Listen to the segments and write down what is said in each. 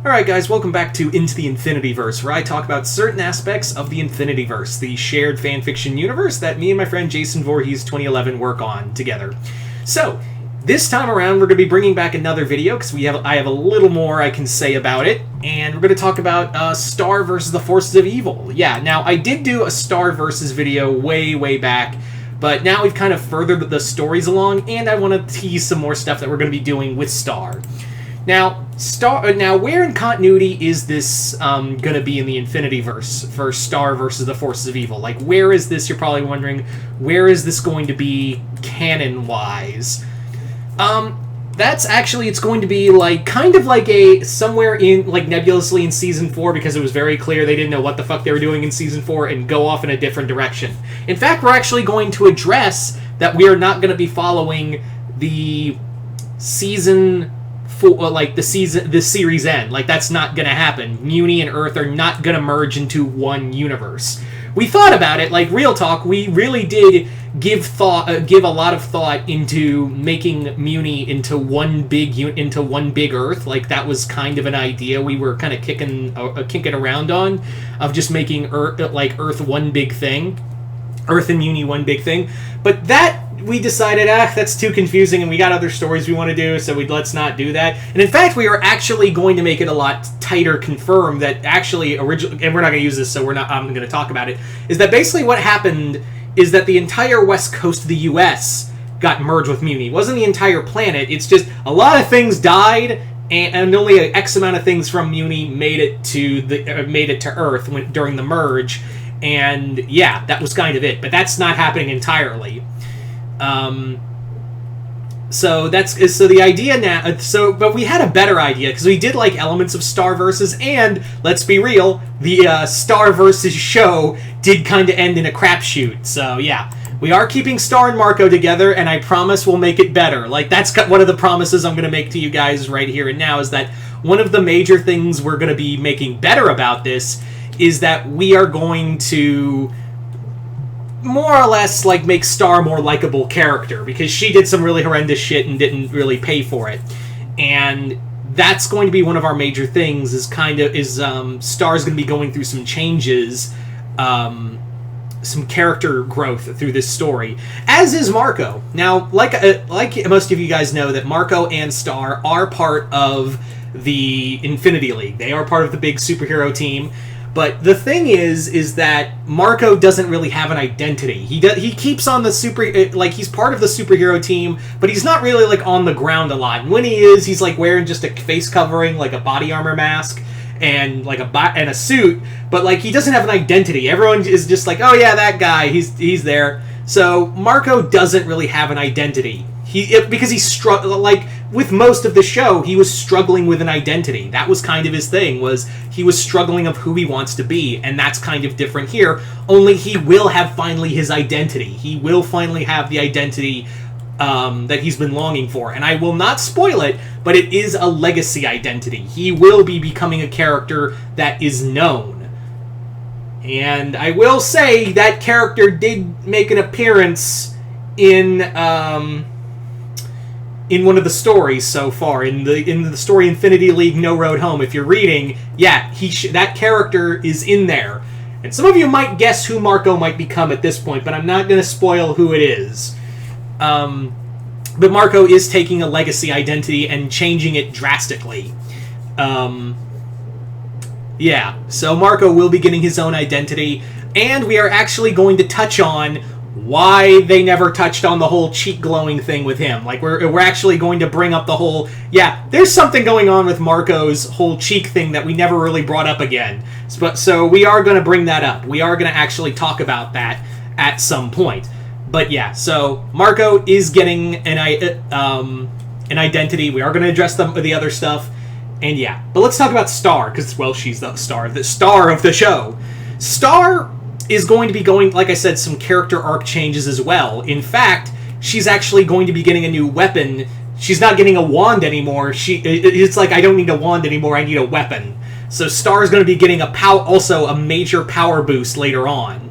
Alright guys, welcome back to Into the Infinityverse, where I talk about certain aspects of the Infinityverse, the shared fanfiction universe that me and my friend Jason Voorhees 2011 work on together. So, this time around we're going to be bringing back another video, because I have a little more I can say about it, and we're going to talk about Star versus the Forces of Evil. Yeah, now I did do a Star versus video way back, but now we've kind of furthered the stories along, and I want to tease some more stuff that we're going to be doing with Star. Now, where in continuity is this going to be in the Infinityverse for Star versus the Forces of Evil? Like, where is this, you're probably wondering, where is this going to be canon-wise? That's actually, it's going to be, like, kind of like somewhere in, like, nebulously in Season 4, because it was very clear they didn't know what the fuck they were doing in Season 4, and go off in a different direction. In fact, we're actually going to address that we are not going to be following the Season... the series end. Like, that's not gonna happen. Muni and Earth are not gonna merge into one universe. We thought about it, like, real talk, we really did give a lot of thought into making Muni into one big Earth. Like, that was kind of an idea we were kind of kicking around on, of just making Earth one big thing. Earth and Muni one big thing. But that, we decided, that's too confusing, and we got other stories we want to do, so let's not do that. And in fact, we are actually going to make it a lot tighter, confirm that actually and we're not going to use this, so I'm going to talk about it, is that basically what happened is that the entire west coast of the US got merged with Muni. It wasn't the entire planet, it's just a lot of things died, and only an X amount of things from Muni made it to Earth during the merge, and yeah, that was kind of it. But that's not happening entirely. So the idea now, but we had a better idea, because we did like elements of Star versus, and let's be real, the Star versus show did kind of end in a crapshoot. So yeah, we are keeping Star and Marco together, and I promise we'll make it better. Like, that's one of the promises I'm going to make to you guys right here and now, is that one of the major things we're going to be making better about this is that we are going to more or less, like, make Star a more likable character, because she did some really horrendous shit and didn't really pay for it. And that's going to be one of our major things, Star's going to be going through some changes, some character growth through this story, as is Marco. Now, like most of you guys know, that Marco and Star are part of the Infinity League. They are part of the big superhero team. But the thing is that Marco doesn't really have an identity. He keeps on the he's part of the superhero team, but he's not really, like, on the ground a lot. And when he is, he's, like, wearing just a face covering, like a body armor mask, and like a suit. But, like, he doesn't have an identity. Everyone is just like, oh yeah, that guy, he's there. So Marco doesn't really have an identity. Because he's like, with most of the show, he was struggling with an identity. That was kind of his thing, was he was struggling of who he wants to be, and that's kind of different here, only he will have finally his identity. He will finally have the identity that he's been longing for, and I will not spoil it, but it is a legacy identity. He will be becoming a character that is known. And I will say that character did make an appearance in one of the stories so far, in the story Infinity League No Road Home. If you're reading, yeah, that character is in there. And some of you might guess who Marco might become at this point, but I'm not going to spoil who it is. But Marco is taking a legacy identity and changing it drastically. Yeah, so Marco will be getting his own identity, and we are actually going to touch on why they never touched on the whole cheek glowing thing with him. Like, we're actually going to bring up the whole, yeah, there's something going on with Marco's whole cheek thing that we never really brought up again. So we are going to bring that up. We are going to actually talk about that at some point. But yeah, so Marco is getting an identity. We are going to address the other stuff. And yeah, but let's talk about Star, because, well, she's the star of the show. Star is going to be going, like I said, some character arc changes as well. In fact, she's actually going to be getting a new weapon. She's not getting a wand anymore. It's like, I don't need a wand anymore, I need a weapon. So Star is going to be getting also a major power boost later on.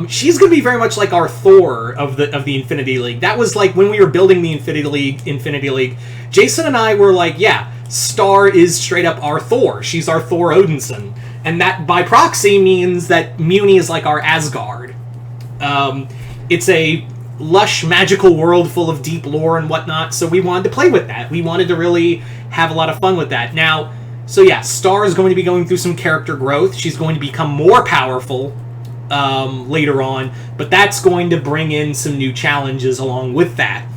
She's going to be very much like our Thor of the Infinity League. That was like when we were building the Infinity League, Jason and I were like, yeah, Star is straight up our Thor. She's our Thor Odinson. And that, by proxy, means that Muni is like our Asgard. It's a lush, magical world full of deep lore and whatnot, so we wanted to play with that. We wanted to really have a lot of fun with that. Now, so yeah, Star is going to be going through some character growth. She's going to become more powerful later on, but that's going to bring in some new challenges along with that.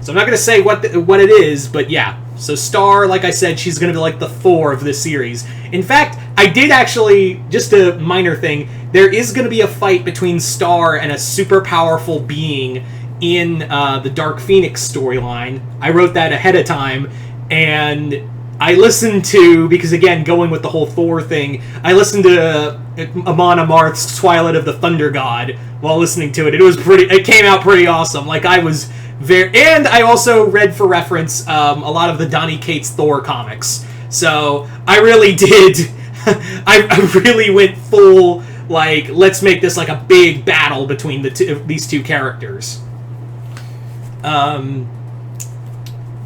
So I'm not going to say what it is, but yeah. So Star, like I said, she's going to be like the Thor of this series. In fact, I did actually, just a minor thing, there is going to be a fight between Star and a super powerful being in the Dark Phoenix storyline. I wrote that ahead of time, and I listened to, because again, going with the whole Thor thing, I listened to Amon Amarth's Twilight of the Thunder God while listening to it. It came out pretty awesome. Like, I was and I also read, for reference, a lot of the Donny Cates Thor comics. So I really did. I really went full, like, let's make this like a big battle between these two characters.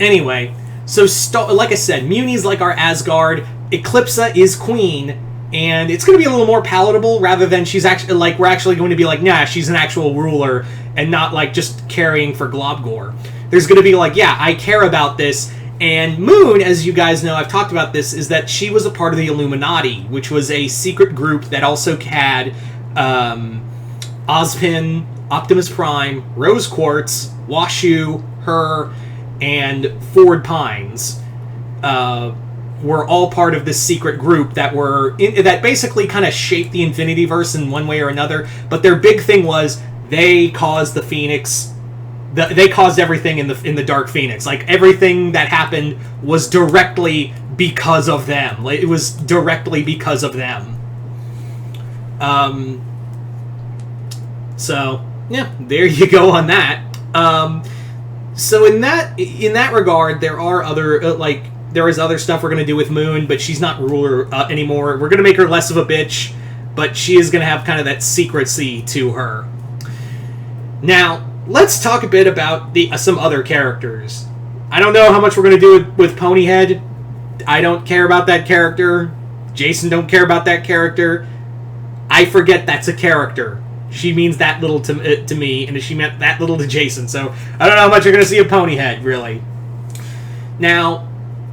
Anyway, so like I said, Muni's like our Asgard. Eclipsa is Queen. And it's going to be a little more palatable, rather than she's actually, like, we're actually going to be like, nah, she's an actual ruler, and not, like, just carrying for Globgor. There's going to be like, yeah, I care about this. And Moon, as you guys know, I've talked about this, is that she was a part of the Illuminati, which was a secret group that also had Ozpin, Optimus Prime, Rose Quartz, Washu, her, and Ford Pines. Were all part of this secret group that that basically kind of shaped the Infinityverse in one way or another. But their big thing was they caused the Phoenix. They caused everything in the Dark Phoenix. Like, everything that happened was directly because of them. Like, it was directly because of them. So yeah, there you go on that. So in that regard, there are other there is other stuff we're going to do with Moon, but she's not ruler anymore. We're going to make her less of a bitch, but she is going to have kind of that secrecy to her. Now, let's talk a bit about some other characters. I don't know how much we're going to do with Ponyhead. I don't care about that character. Jason don't care about that character. I forget that's a character. She means that little to me, and she meant that little to Jason, so I don't know how much you're going to see of Ponyhead, really. Now,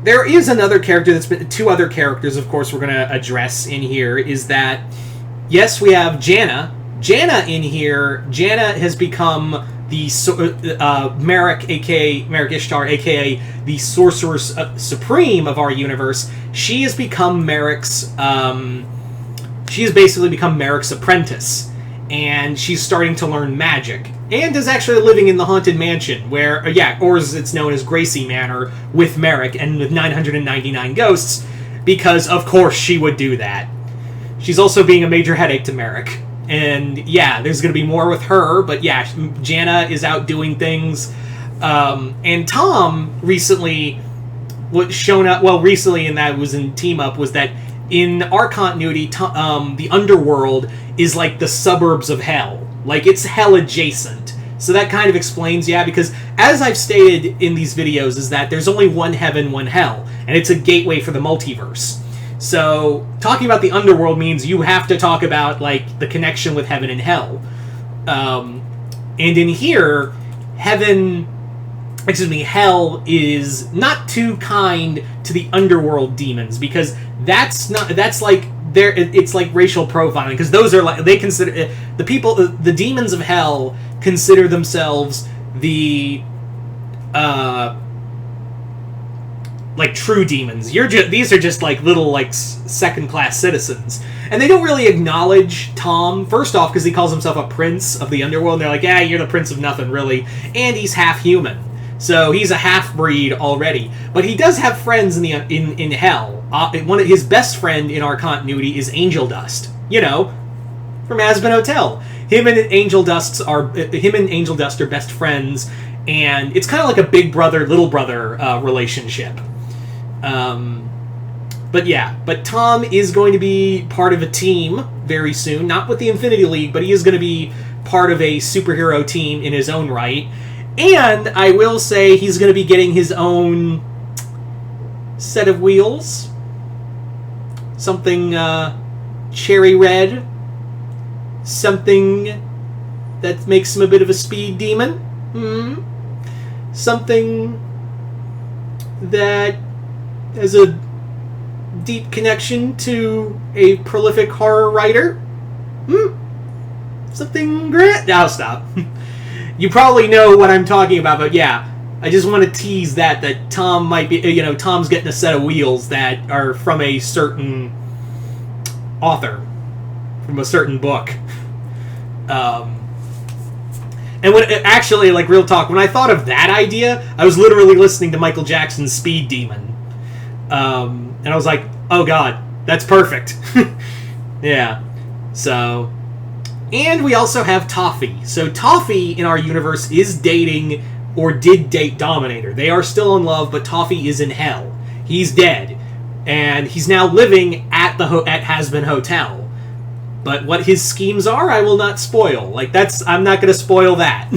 there is another character that's been... Two other characters, of course, we're going to address in here, is that, yes, we have Janna. Janna in here, Janna has become the Merrick, a.k.a. Merrick Ishtar, a.k.a. the Sorcerer Supreme of our universe. She has become Merrick's... she has basically become Merrick's apprentice, and she's starting to learn magic. And is actually living in the Haunted Mansion, where, or as it's known as Gracie Manor, with Merrick and with 999 ghosts, because of course she would do that. She's also being a major headache to Merrick. And yeah, there's going to be more with her, but yeah, Janna is out doing things. And Tom recently, recently, and that was in Team Up, was that in our continuity, the Underworld is like the suburbs of Hell. Like, it's Hell adjacent. So that kind of explains, because as I've stated in these videos, is that there's only one heaven, one hell, and it's a gateway for the multiverse. So, talking about the Underworld means you have to talk about, like, the connection with heaven and hell. And in here, hell is not too kind to the Underworld demons, because that's like... it's like racial profiling, because those are like, they consider the demons of hell consider themselves the like true demons. These are just like little like second class citizens, and they don't really acknowledge Tom, first off because he calls himself a prince of the Underworld, and they're like, yeah, you're the prince of nothing really, and he's half human. So he's a half-breed already. But he does have friends in hell. One of his best friend in our continuity is Angel Dust. From Aspen Hotel. Him and Angel Dust are best friends, and it's kind of like a big brother, little brother relationship. But Tom is going to be part of a team very soon. Not with the Infinity League, but he is going to be part of a superhero team in his own right. And I will say he's going to be getting his own set of wheels. Something cherry red. Something that makes him a bit of a speed demon. Something that has a deep connection to a prolific horror writer. Something great. I'll stop. You probably know what I'm talking about, but yeah, I just want to tease that Tom might be, Tom's getting a set of wheels that are from a certain author, from a certain book. And when actually, like, real talk, when I thought of that idea, I was literally listening to Michael Jackson's Speed Demon. And I was like, oh god, that's perfect. Yeah. So, and we also have Toffee. So Toffee in our universe is dating, or did date, Dominator. They are still in love, but Toffee is in hell. He's dead. And he's now living at Hazbin Hotel. But what his schemes are, I will not spoil. I'm not going to spoil that.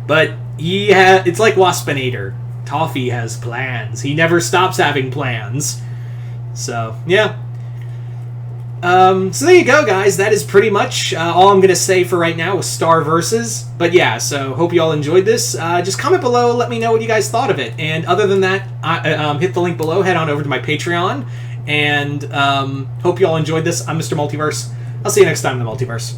But it's like Waspinator. Toffee has plans. He never stops having plans. So, yeah. So there you go, guys. That is pretty much all I'm going to say for right now with Star Versus. But yeah, so hope you all enjoyed this. Just comment below, let me know what you guys thought of it. And other than that, hit the link below, head on over to my Patreon. And hope you all enjoyed this. I'm Mr. Multiverse. I'll see you next time in the Multiverse.